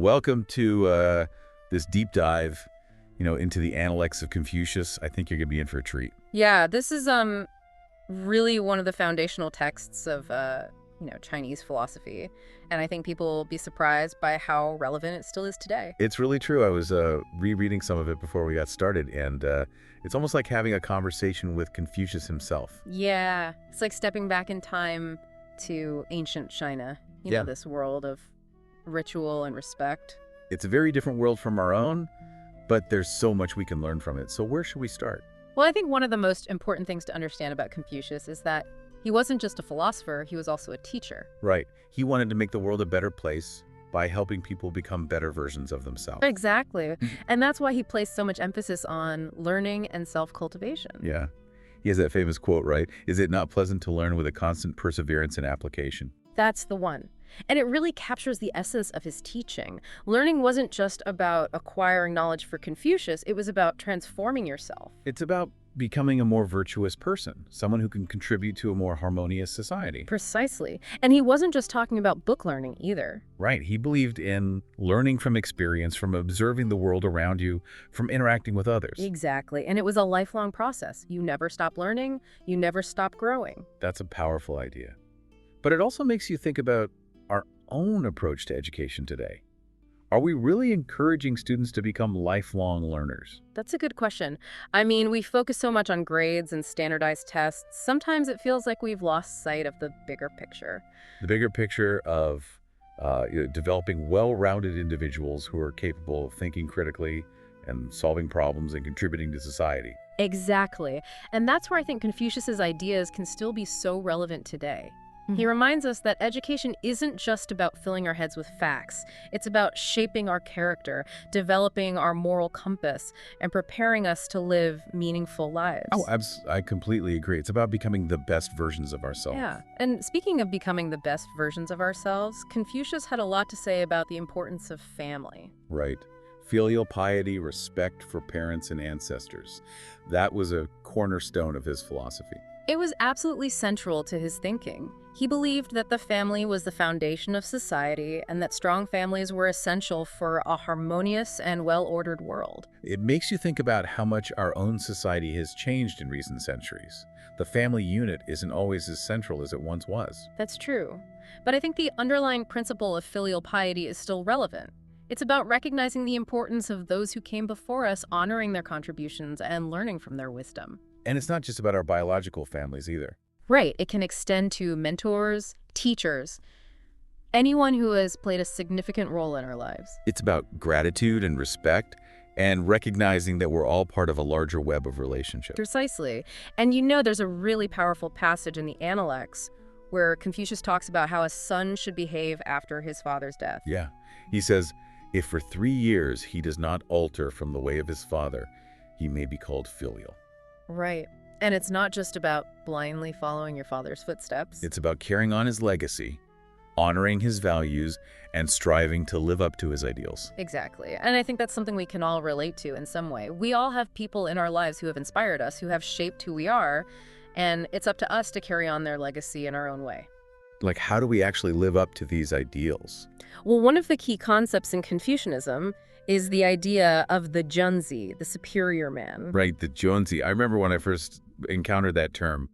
Welcome to this deep dive, into the Analects of Confucius. I think you're going to be in for a treat. Yeah, this is really one of the foundational texts of Chinese philosophy, and I think people will be surprised by how relevant it still is today. It's really true. I was rereading some of it before we got started, and it's almost like having a conversation with Confucius himself. Yeah, it's like stepping back in time to ancient China, Yeah. this world of ritual and respect. It's a very different world from our own, but there's so much we can learn from it. So where should we start? Well, I think one of the most important things to understand about Confucius is that he wasn't just a philosopher, he was also a teacher. Right. He wanted to make the world a better place by helping people become better versions of themselves. Exactly. And that's why he placed so much emphasis on learning and self-cultivation. Yeah. He has that famous quote, right? Is it not pleasant to learn with a constant perseverance and application? That's the one. And it really captures the essence of his teaching. Learning wasn't just about acquiring knowledge for Confucius, it was about transforming yourself. It's about becoming a more virtuous person, someone who can contribute to a more harmonious society. Precisely. And he wasn't just talking about book learning either. Right. He believed in learning from experience, from observing the world around you, from interacting with others. Exactly. And it was a lifelong process. You never stop learning, you never stop growing. That's a powerful idea. But it also makes you think about our own approach to education today. Are we really encouraging students to become lifelong learners? That's a good question. I mean, we focus so much on grades and standardized tests. Sometimes it feels like we've lost sight of the bigger picture. The bigger picture of developing well-rounded individuals who are capable of thinking critically and solving problems and contributing to society. Exactly. And that's where I think Confucius's ideas can still be so relevant today. He reminds us that education isn't just about filling our heads with facts. It's about shaping our character, developing our moral compass, and preparing us to live meaningful lives. Oh, I completely agree. It's about becoming the best versions of ourselves. Yeah. And speaking of becoming the best versions of ourselves, Confucius had a lot to say about the importance of family. Right. Filial piety, respect for parents and ancestors. That was a cornerstone of his philosophy. It was absolutely central to his thinking. He believed that the family was the foundation of society and that strong families were essential for a harmonious and well-ordered world. It makes you think about how much our own society has changed in recent centuries. The family unit isn't always as central as it once was. That's true. But I think the underlying principle of filial piety is still relevant. It's about recognizing the importance of those who came before us, honoring their contributions, and learning from their wisdom. And it's not just about our biological families either. Right. It can extend to mentors, teachers, anyone who has played a significant role in our lives. It's about gratitude and respect and recognizing that we're all part of a larger web of relationships. Precisely. And there's a really powerful passage in the Analects where Confucius talks about how a son should behave after his father's death. Yeah. He says, if for 3 years he does not alter from the way of his father, he may be called filial. Right. And it's not just about blindly following your father's footsteps. It's about carrying on his legacy, honoring his values, and striving to live up to his ideals. Exactly. And I think that's something we can all relate to in some way. We all have people in our lives who have inspired us, who have shaped who we are, and it's up to us to carry on their legacy in our own way. Like, how do we actually live up to these ideals? Well, one of the key concepts in Confucianism is the idea of the Junzi, the superior man. Right, the Junzi. I remember when I first encountered that term,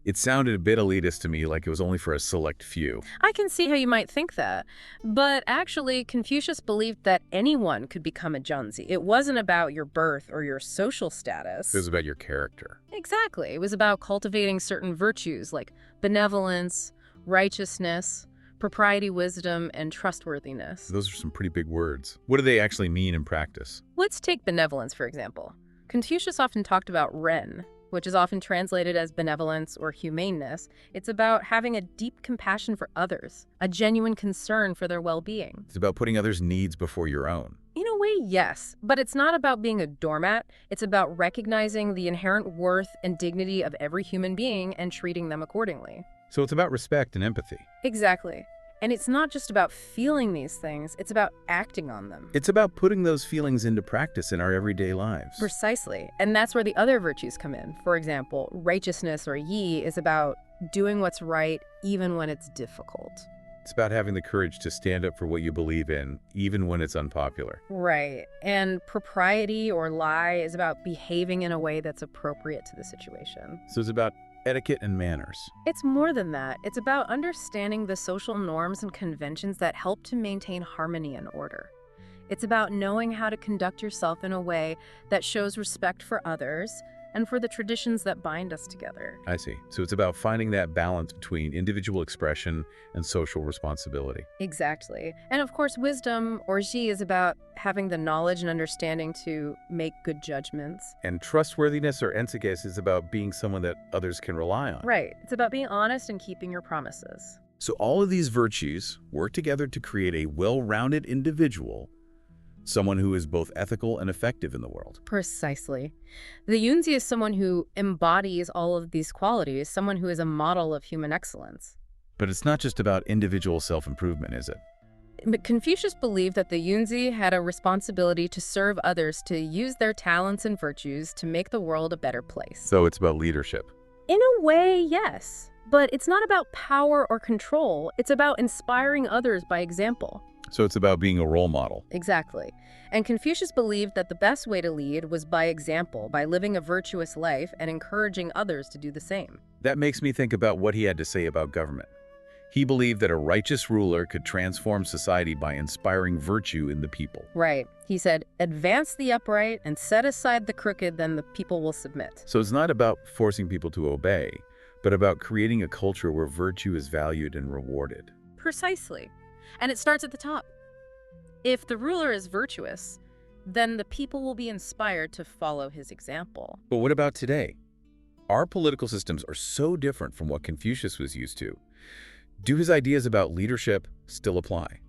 it sounded a bit elitist to me, like it was only for a select few. I can see how you might think that. But actually, Confucius believed that anyone could become a Junzi. It wasn't about your birth or your social status. It was about your character. Exactly. It was about cultivating certain virtues like benevolence, righteousness, propriety, wisdom, and trustworthiness. Those are some pretty big words. What do they actually mean in practice? Let's take benevolence, for example. Confucius often talked about ren, which is often translated as benevolence or humaneness. It's about having a deep compassion for others, a genuine concern for their well-being. It's about putting others' needs before your own. In a way, yes, but it's not about being a doormat. It's about recognizing the inherent worth and dignity of every human being and treating them accordingly. So it's about respect and empathy. Exactly. And it's not just about feeling these things, it's about acting on them. It's about putting those feelings into practice in our everyday lives. Precisely. And that's where the other virtues come in. For example, righteousness or yi is about doing what's right even when it's difficult. It's about having the courage to stand up for what you believe in, even when it's unpopular. Right. And propriety or lie is about behaving in a way that's appropriate to the situation. So it's about etiquette and manners. It's more than that. It's about understanding the social norms and conventions that help to maintain harmony and order. It's about knowing how to conduct yourself in a way that shows respect for others and for the traditions that bind us together. I see. So it's about finding that balance between individual expression and social responsibility. Exactly. And of course, wisdom, or ji, is about having the knowledge and understanding to make good judgments. And trustworthiness, or ensikes, is about being someone that others can rely on. Right. It's about being honest and keeping your promises. So all of these virtues work together to create a well-rounded individual, someone who is both ethical and effective in the world. Precisely. The Yunzi is someone who embodies all of these qualities, someone who is a model of human excellence. But it's not just about individual self-improvement, is it? But Confucius believed that the Yunzi had a responsibility to serve others, to use their talents and virtues to make the world a better place. So it's about leadership. In a way, yes. But it's not about power or control. It's about inspiring others by example. So it's about being a role model. Exactly. And Confucius believed that the best way to lead was by example, by living a virtuous life and encouraging others to do the same. That makes me think about what he had to say about government. He believed that a righteous ruler could transform society by inspiring virtue in the people. Right. He said, advance the upright and set aside the crooked, then the people will submit. So it's not about forcing people to obey, but about creating a culture where virtue is valued and rewarded. Precisely. And it starts at the top. If the ruler is virtuous, then the people will be inspired to follow his example. But what about today? Our political systems are so different from what Confucius was used to. Do his ideas about leadership still apply?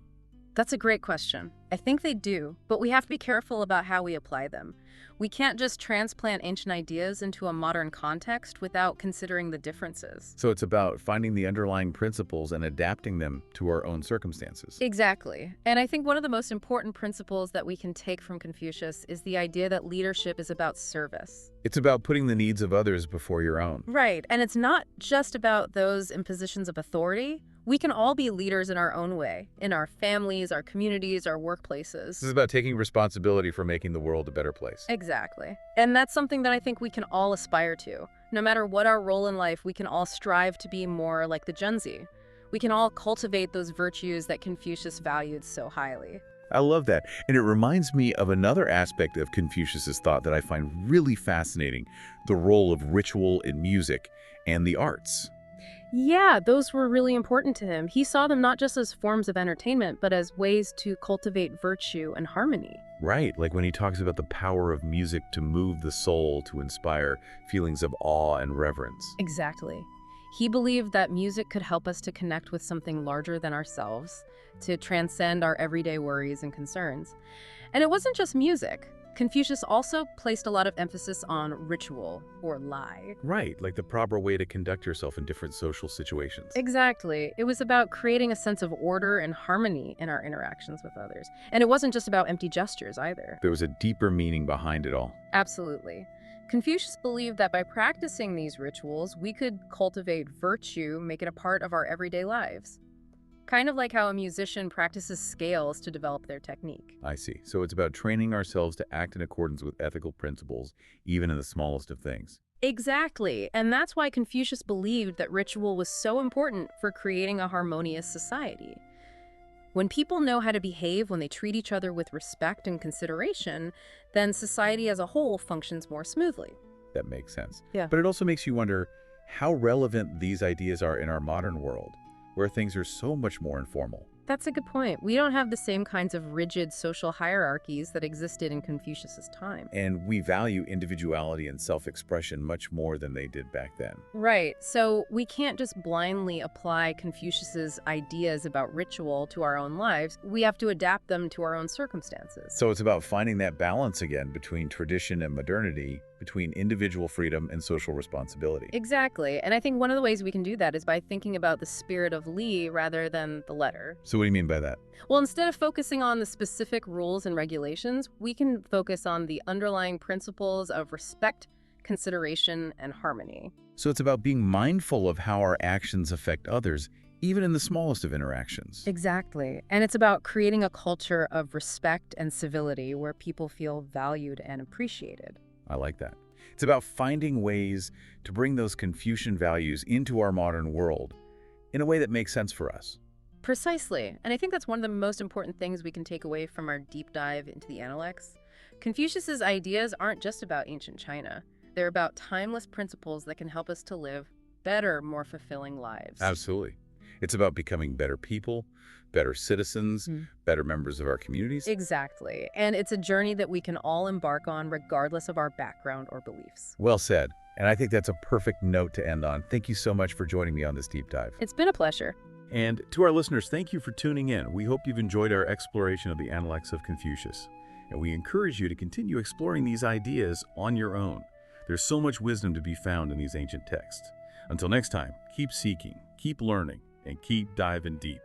That's a great question. I think they do, but we have to be careful about how we apply them. We can't just transplant ancient ideas into a modern context without considering the differences. So it's about finding the underlying principles and adapting them to our own circumstances. Exactly. And I think one of the most important principles that we can take from Confucius is the idea that leadership is about service. It's about putting the needs of others before your own. Right. And it's not just about those in positions of authority. We can all be leaders in our own way, in our families, our communities, our workplaces. This is about taking responsibility for making the world a better place. Exactly. And that's something that I think we can all aspire to. No matter what our role in life, we can all strive to be more like the Junzi. We can all cultivate those virtues that Confucius valued so highly. I love that. And it reminds me of another aspect of Confucius's thought that I find really fascinating, the role of ritual in music and the arts. Yeah, those were really important to him. He saw them not just as forms of entertainment, but as ways to cultivate virtue and harmony. Right, like when he talks about the power of music to move the soul, to inspire feelings of awe and reverence. Exactly. He believed that music could help us to connect with something larger than ourselves, to transcend our everyday worries and concerns. And it wasn't just music. Confucius also placed a lot of emphasis on ritual, or lie. Right, like the proper way to conduct yourself in different social situations. Exactly. It was about creating a sense of order and harmony in our interactions with others. And it wasn't just about empty gestures either. There was a deeper meaning behind it all. Absolutely. Confucius believed that by practicing these rituals, we could cultivate virtue, make it a part of our everyday lives. Kind of like how a musician practices scales to develop their technique. I see. So it's about training ourselves to act in accordance with ethical principles, even in the smallest of things. Exactly. And that's why Confucius believed that ritual was so important for creating a harmonious society. When people know how to behave, when they treat each other with respect and consideration, then society as a whole functions more smoothly. That makes sense. Yeah. But it also makes you wonder how relevant these ideas are in our modern world, where things are so much more informal. That's a good point. We don't have the same kinds of rigid social hierarchies that existed in Confucius's time. And we value individuality and self-expression much more than they did back then. Right. So we can't just blindly apply Confucius's ideas about ritual to our own lives. We have to adapt them to our own circumstances. So it's about finding that balance again between tradition and modernity, between individual freedom and social responsibility. Exactly. And I think one of the ways we can do that is by thinking about the spirit of Li rather than the letter. So what do you mean by that? Well, instead of focusing on the specific rules and regulations, we can focus on the underlying principles of respect, consideration, and harmony. So it's about being mindful of how our actions affect others, even in the smallest of interactions. Exactly. And it's about creating a culture of respect and civility where people feel valued and appreciated. I like that. It's about finding ways to bring those Confucian values into our modern world in a way that makes sense for us. Precisely. And I think that's one of the most important things we can take away from our deep dive into the Analects. Confucius's ideas aren't just about ancient China. They're about timeless principles that can help us to live better, more fulfilling lives. Absolutely. It's about becoming better people, better citizens, better members of our communities. Exactly. And it's a journey that we can all embark on regardless of our background or beliefs. Well said. And I think that's a perfect note to end on. Thank you so much for joining me on this deep dive. It's been a pleasure. And to our listeners, thank you for tuning in. We hope you've enjoyed our exploration of the Analects of Confucius. And we encourage you to continue exploring these ideas on your own. There's so much wisdom to be found in these ancient texts. Until next time, keep seeking, keep learning, and keep diving deep.